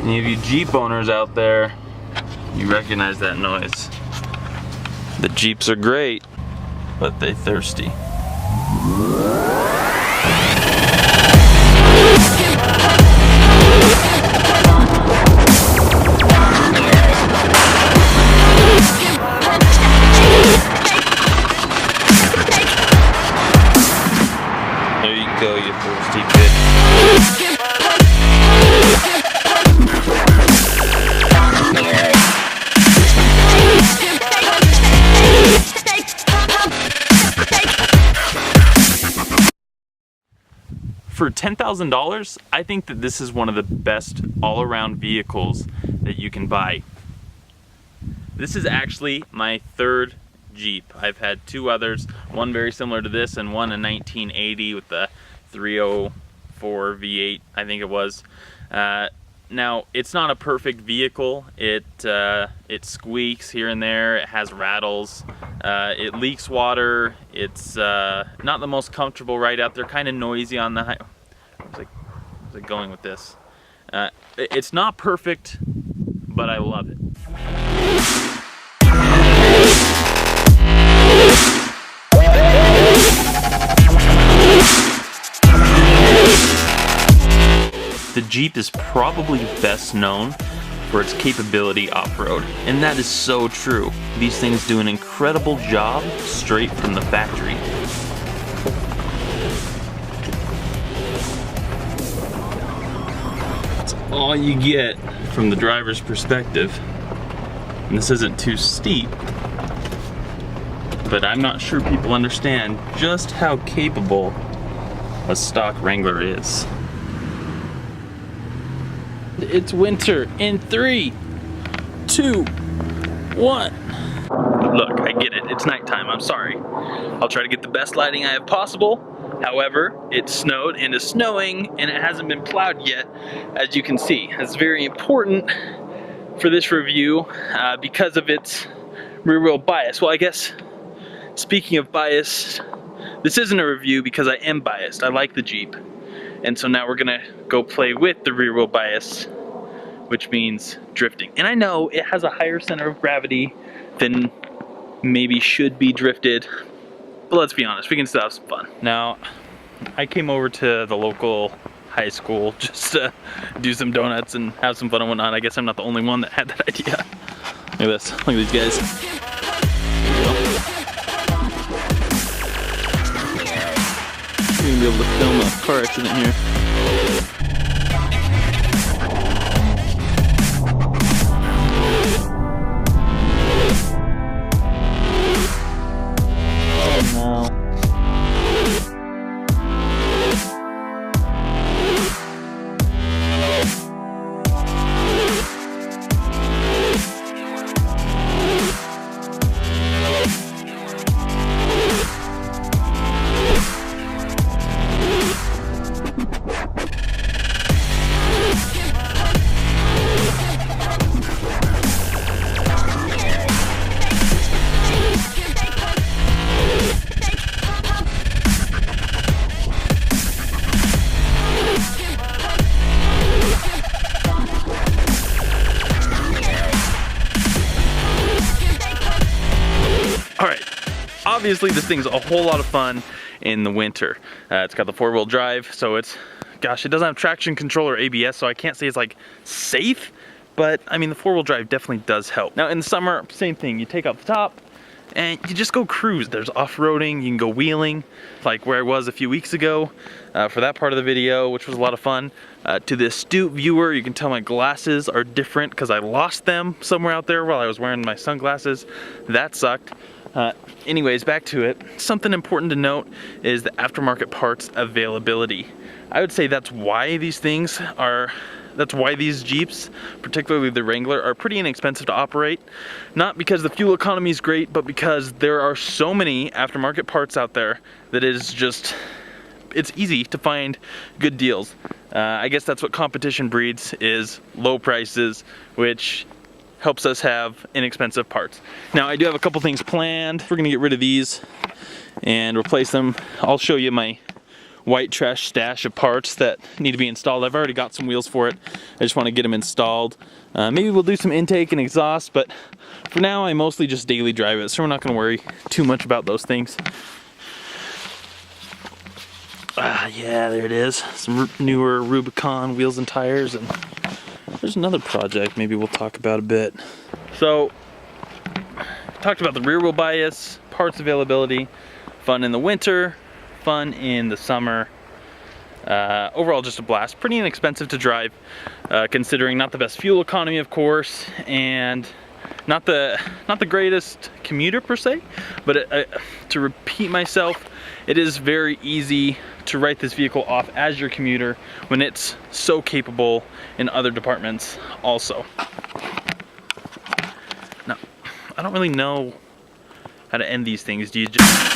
Any of you Jeep owners out there, you recognize that noise. The Jeeps are great, but they thirsty. There you go, you thirsty bitch. For $10,000, I think that this is one of the best all-around vehicles that you can buy. This is actually my third Jeep. I've had two others, one very similar to this and one a 1980 with the 304 V8, I think it was. Now, it's not a perfect vehicle. It squeaks here and there, it has rattles, it leaks water, it's not the most comfortable ride out there, kind of noisy on the highway. Where's it going with this? It's not perfect, but I love it. The Jeep is probably best known for its capability off-road, and that is so true. These things do an incredible job straight from the factory. That's all you get from the driver's perspective. And this isn't too steep, but I'm not sure people understand just how capable a stock Wrangler is. It's winter in 3, 2, 1. Look, I get it. It's nighttime. I'm sorry. I'll try to get the best lighting I have possible. However, it snowed and is snowing and it hasn't been plowed yet, as you can see. That's very important for this review because of its rear wheel bias. Well, I guess speaking of bias, this isn't a review because I am biased. I like the Jeep. And so now we're gonna go play with the rear wheel bias, which means drifting. And I know it has a higher center of gravity than maybe should be drifted, but let's be honest, we can still have some fun. Now, I came over to the local high school just to do some donuts and have some fun and whatnot. I guess I'm not the only one that had that idea. Look at this, look at these guys. You're gonna be able to film a car accident here. Oh no. Obviously this thing's a whole lot of fun in the winter. It's got the 4-wheel drive, so it's, gosh, it doesn't have traction control or ABS, so I can't say it's like safe, but I mean the 4-wheel drive definitely does help. Now in the summer, same thing, you take off the top and you just go cruise. There's off-roading, you can go wheeling, like where I was a few weeks ago for that part of the video, which was a lot of fun. To the astute viewer, you can tell my glasses are different because I lost them somewhere out there while I was wearing my sunglasses. That sucked. Anyways, back to it. Something important to note is the aftermarket parts availability. I would say that's why these Jeeps, particularly the Wrangler, are pretty inexpensive to operate. Not because the fuel economy is great, but because there are so many aftermarket parts out there that it's easy to find good deals. I guess that's what competition breeds, is low prices, which helps us have inexpensive parts. Now I do have a couple things planned. We're gonna get rid of these and replace them. I'll show you my white trash stash of parts that need to be installed. I've already got some wheels for it. I just want to get them installed. Maybe we'll do some intake and exhaust, but for now I mostly just daily drive it, so we're not going to worry too much about those things. Yeah, there it is. Some newer Rubicon wheels and tires, and there's another project maybe we'll talk about a bit. So, talked about the rear wheel bias, parts availability, fun in the winter, fun in the summer. Overall just a blast. Pretty inexpensive to drive, considering not the best fuel economy, of course, and not the greatest commuter per se, but to repeat myself, it is very easy to write this vehicle off as your commuter when it's so capable in other departments also. Now, I don't really know how to end these things. Do you just...